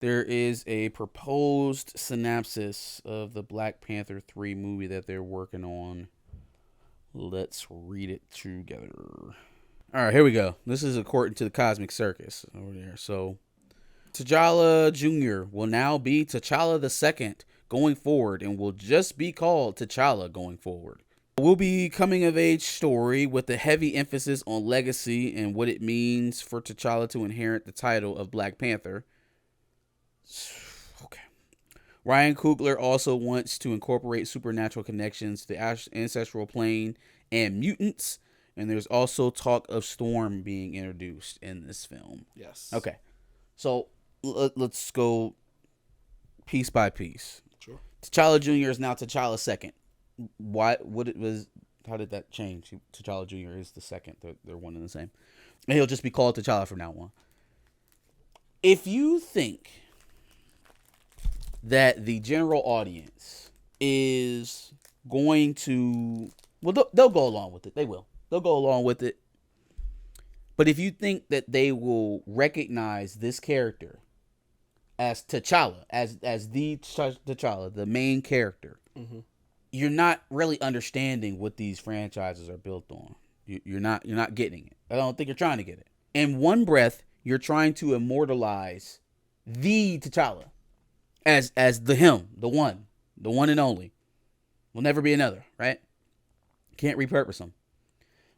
There is a proposed synopsis of the Black Panther 3 movie that they're working on. Let's read it together. All right, here we go. This is according to the Cosmic Circus over there. So, T'Challa Jr. will now be T'Challa II going forward and will just be called T'Challa going forward. It will be a coming of age story with a heavy emphasis on legacy and what it means for T'Challa to inherit the title of Black Panther. Okay. Ryan Coogler also wants to incorporate supernatural connections to the ancestral plane and mutants. And there's also talk of Storm being introduced in this film. Yes. Okay. So let's go piece by piece. Sure. T'Challa Jr. is now T'Challa II. Why? What it was? How did that change? T'Challa Jr. is the second. They're one and the same. And he'll just be called T'Challa from now on. If you think that the general audience is going to... Well, they'll go along with it. They will. They'll go along with it. But if you think that they will recognize this character as T'Challa, as the T'Challa, the main character, you're not really understanding what these franchises are built on. You're not getting it. I don't think you're trying to get it. In one breath, you're trying to immortalize the T'Challa as the him, the one and only. Will never be another, right? Can't repurpose him.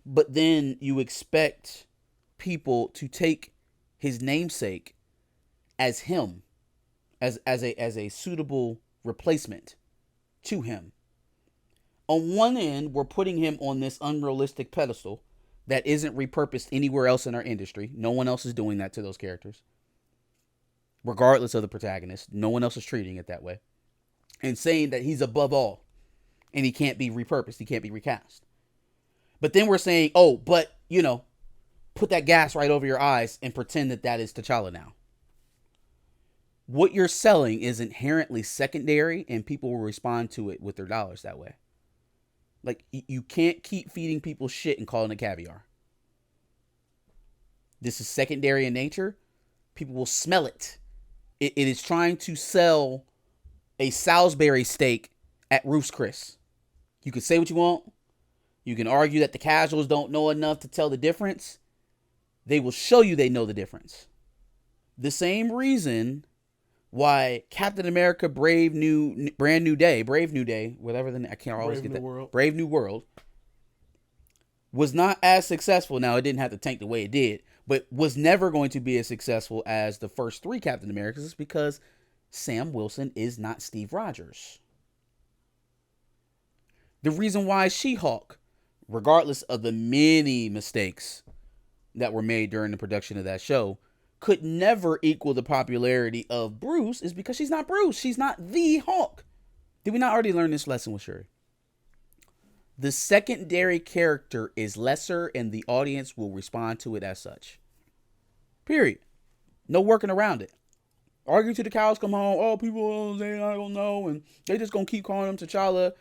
But then you expect people to take his namesake as him, as a suitable replacement to him. On one end, we're putting him on this unrealistic pedestal that isn't repurposed anywhere else in our industry. No one else is doing that to those characters. Regardless of the protagonist, no one else is treating it that way. And saying that he's above all and he can't be repurposed, he can't be recast. But then we're saying, oh, but, put that gas right over your eyes and pretend that is T'Challa now. What you're selling is inherently secondary, and people will respond to it with their dollars that way. Like, you can't keep feeding people shit and calling it caviar. This is secondary in nature. People will smell it. It is trying to sell a Salisbury steak at Ruth's Chris. You can say what you want. You can argue that the casuals don't know enough to tell the difference. They will show you they know the difference. The same reason why Captain America Brave New Day, whatever I can't always get that. World. Brave New World was not as successful. Now, it didn't have to tank the way it did, but was never going to be as successful as the first three Captain Americas because Sam Wilson is not Steve Rogers. The reason why She-Hulk, regardless of the many mistakes that were made during the production of that show, could never equal the popularity of Bruce is because she's not Bruce. She's not the Hulk. Did we not already learn this lesson with Shuri? The secondary character is lesser and the audience will respond to it as such. Period. No working around it. Argue till the cows come home. Oh, people, they don't know. And they just going to keep calling him T'Challa.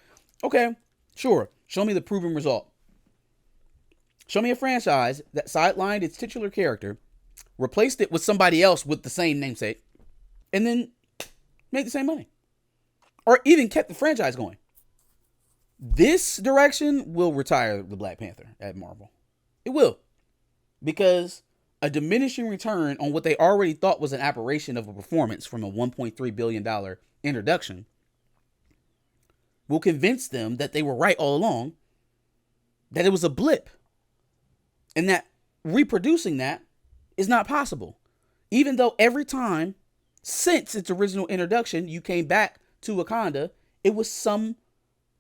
Okay, sure. Show me the proven result. Show me a franchise that sidelined its titular character, replaced it with somebody else with the same namesake, and then made the same money. Or even kept the franchise going. This direction will retire the Black Panther at Marvel. It will. Because a diminishing return on what they already thought was an aberration of a performance from a $1.3 billion introduction will convince them that they were right all along, that it was a blip. And that reproducing that is not possible. Even though every time since its original introduction, you came back to Wakanda, it was some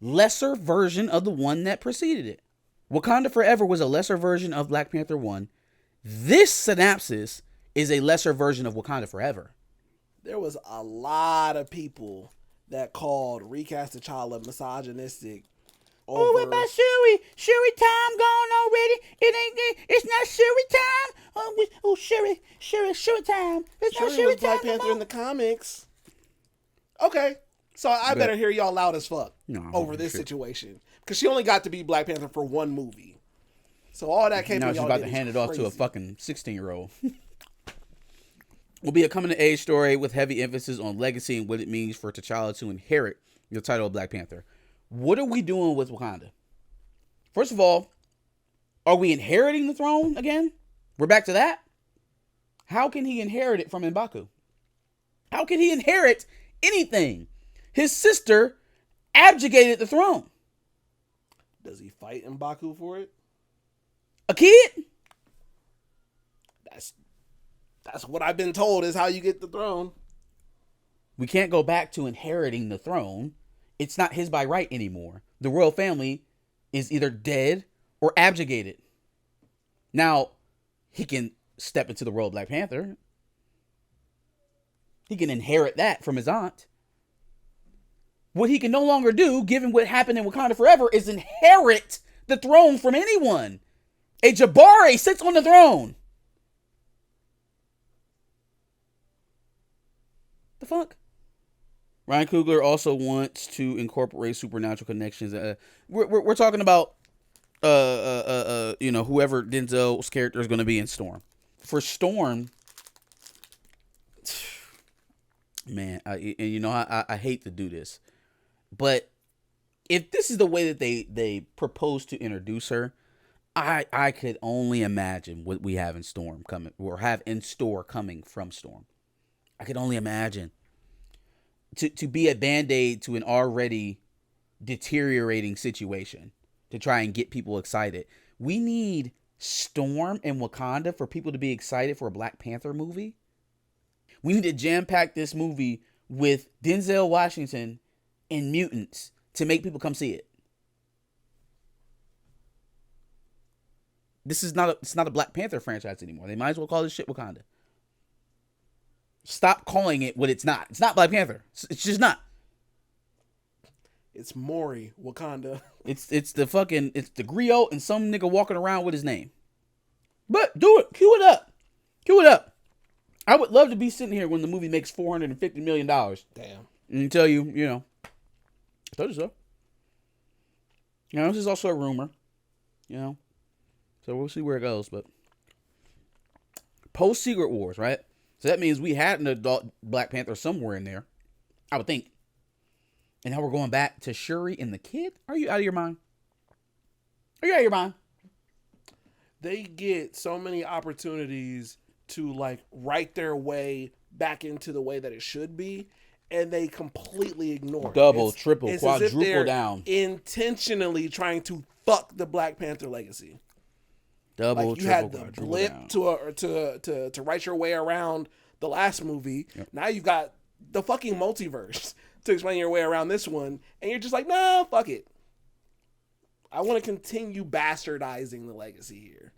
lesser version of the one that preceded it. Wakanda Forever was a lesser version of Black Panther 1. This synopsis is a lesser version of Wakanda Forever. There was a lot of people that called recast T'Challa misogynistic. Oh, what about Shuri? Shuri time gone already. It's not Shuri time. Shuri time. It's not Shuri was time. Black Panther in the comics. Okay, so I better hear y'all loud as fuck over this situation because she only got to be Black Panther for one movie. So all that came. Now y'all she's about did to hand it off to a fucking 16-year-old. will be a coming-of-age story with heavy emphasis on legacy and what it means for T'Challa to inherit the title of Black Panther. What are we doing with Wakanda? First of all, are we inheriting the throne again? We're back to that? How can he inherit it from M'Baku? How can he inherit anything? His sister abjugated the throne. Does he fight M'Baku for it? A kid? That's what I've been told is how you get the throne. We can't go back to inheriting the throne. It's not his by right anymore. The royal family is either dead or abjugated. Now, he can step into the role of Black Panther. He can inherit that from his aunt. What he can no longer do, given what happened in Wakanda Forever, is inherit the throne from anyone. A Jabari sits on the throne. The fuck? Ryan Coogler also wants to incorporate supernatural connections. We're talking about whoever Denzel's character is going to be in Storm. For Storm, man, I hate to do this, but if this is the way that they propose to introduce her, I could only imagine what we have in Storm coming, or have in store coming from Storm. I could only imagine to be a band-aid to an already deteriorating situation to try and get people excited. We need Storm and Wakanda for people to be excited for a Black Panther movie. We need to jam-pack this movie with Denzel Washington and mutants to make people come see it. It's not a Black Panther franchise anymore. They might as well call this shit Wakanda. Stop calling it what it's not. It's not Black Panther. It's just not. It's Maury, Wakanda. It's the griot and some nigga walking around with his name. But do it. Cue it up. Cue it up. I would love to be sitting here when the movie makes $450 million. Damn. And tell you, I told you so. This is also a rumor. So we'll see where it goes. But post Secret Wars, right? So that means we had an adult Black Panther somewhere in there, I would think. And now we're going back to Shuri and the kid? Are you out of your mind? Are you out of your mind? They get so many opportunities to write their way back into the way that it should be, and they completely ignore it. Double, triple, it's quadruple as if they're down. Intentionally trying to fuck the Black Panther legacy. Double, you had the blip to write your way around the last movie. Yep. Now you've got the fucking multiverse to explain your way around this one, and you're just like, no, fuck it. I want to continue bastardizing the legacy here.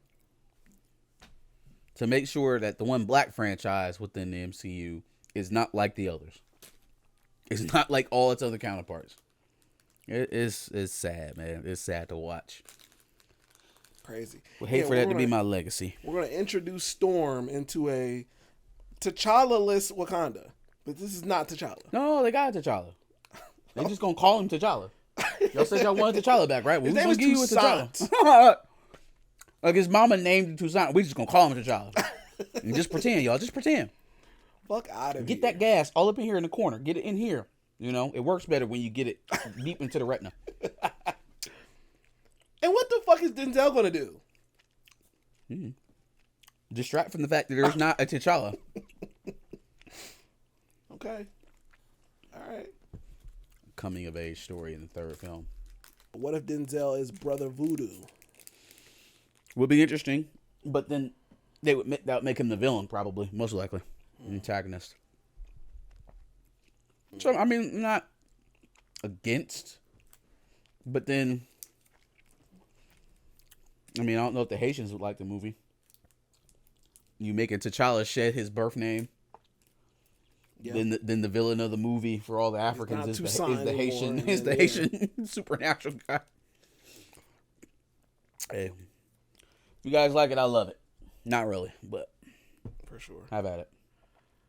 To make sure that the one Black franchise within the MCU is not like the others. It's not like all its other counterparts. It's sad, man. It's sad to watch. Crazy. Would hate for that to be my legacy. We're going to introduce Storm into a T'Challa-less Wakanda. But this is not T'Challa. No, they got T'Challa. They just going to call him T'Challa. Y'all said y'all wanted T'Challa back, right? His name is T'Challa. Like his mama named him Toussaint. We just going to call him T'Challa. And just pretend, y'all. Just pretend. Fuck out of here. Get that gas all up in here in the corner. Get it in here. It works better when you get it deep into the retina. And what the fuck is Denzel going to do? Distract from the fact that there's not a T'Challa. Okay. All right. Coming of age story in the third film. What if Denzel is Brother Voodoo? Would be interesting, but then that would make him the villain, probably, most likely, antagonist. So I mean, not against, but then I don't know if the Haitians would like the movie. You make it T'Challa shed his birth name. Yep. Then the villain of the movie for all the Africans is the Haitian supernatural guy. Hey, if you guys like it, I love it. Not really, but for sure. Have at it.